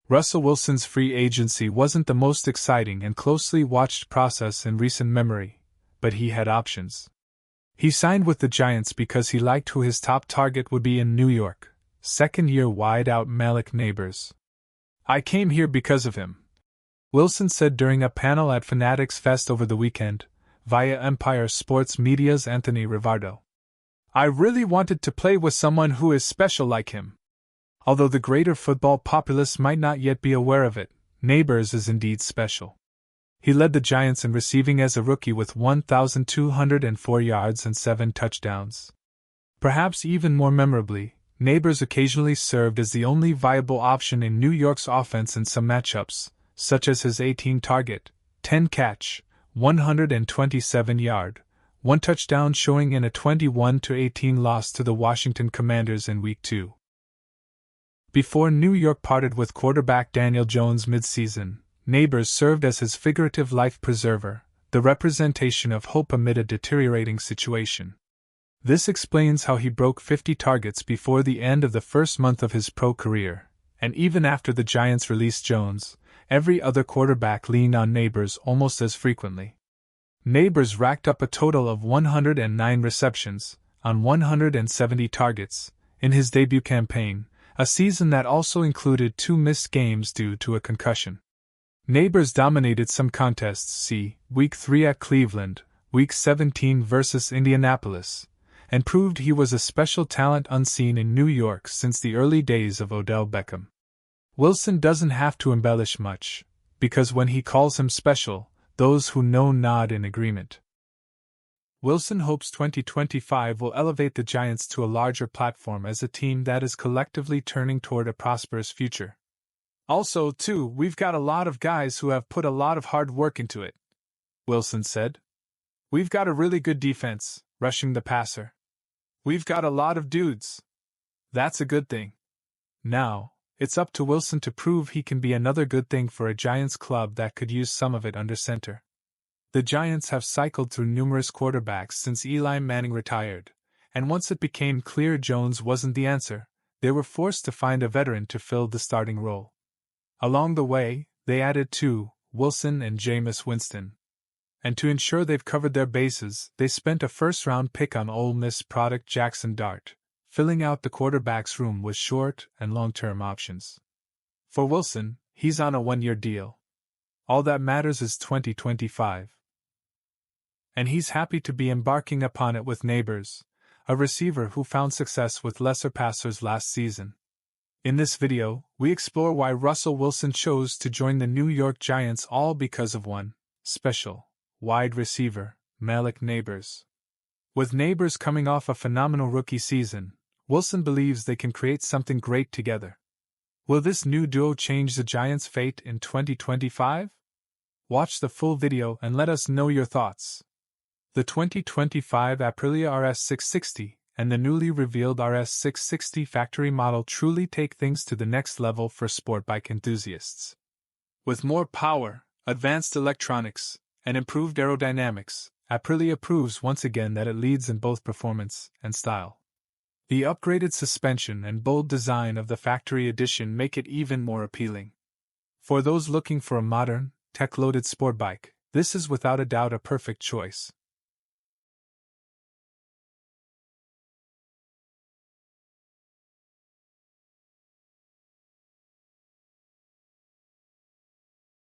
Russell Wilson's free agency wasn't the most exciting and closely watched process in recent memory, but he had options. He signed with the Giants because he liked who his top target would be in New York, second-year wideout Malik Neighbors. "I came here because of him," Wilson said during a panel at Fanatics Fest over the weekend, via Empire Sports Media's Anthony Rivardo. "I really wanted to play with someone who is special like him." Although the greater football populace might not yet be aware of it, Neighbors is indeed special. He led the Giants in receiving as a rookie with 1,204 yards and 7 touchdowns. Perhaps even more memorably, Neighbors occasionally served as the only viable option in New York's offense in some matchups, such as his 18-target, 10-catch, 127-yard, 1-touchdown showing in a 21-18 loss to the Washington Commanders in Week 2. Before New York parted with quarterback Daniel Jones mid-season, Neighbors served as his figurative life preserver, the representation of hope amid a deteriorating situation. This explains how he broke 50 targets before the end of the first month of his pro career, and even after the Giants released Jones, every other quarterback leaned on Neighbors almost as frequently. Neighbors racked up a total of 109 receptions, on 170 targets, in his debut campaign, a season that also included 2 missed games due to a concussion. Neighbors dominated some contests, see Week 3 at Cleveland, Week 17 versus Indianapolis, and proved he was a special talent unseen in New York since the early days of Odell Beckham. Wilson doesn't have to embellish much, because when he calls him special, those who know nod in agreement. Wilson hopes 2025 will elevate the Giants to a larger platform as a team that is collectively turning toward a prosperous future. "Also, too, we've got a lot of guys who have put a lot of hard work into it," Wilson said. "We've got a really good defense, rushing the passer. We've got a lot of dudes. That's a good thing. Now, it's up to Wilson to prove he can be another good thing for a Giants club that could use some of it under center." The Giants have cycled through numerous quarterbacks since Eli Manning retired, and once it became clear Jones wasn't the answer, they were forced to find a veteran to fill the starting role. Along the way, they added 2, Wilson and Jameis Winston. And to ensure they've covered their bases, they spent a first-round pick on Ole Miss product Jackson Dart, filling out the quarterback's room with short and long-term options. For Wilson, he's on a 1-year deal. All that matters is 2025. And he's happy to be embarking upon it with Neighbors, a receiver who found success with lesser passers last season. In this video, we explore why Russell Wilson chose to join the New York Giants, all because of one special wide receiver, Malik Neighbors. With Neighbors coming off a phenomenal rookie season, Wilson believes they can create something great together. Will this new duo change the Giants' fate in 2025? Watch the full video and let us know your thoughts. The 2025 Aprilia RS660 and the newly revealed RS660 Factory model truly take things to the next level for sport bike enthusiasts. With more power, advanced electronics, and improved aerodynamics, Aprilia proves once again that it leads in both performance and style. The upgraded suspension and bold design of the Factory edition make it even more appealing. For those looking for a modern, tech-loaded sport bike, this is without a doubt a perfect choice.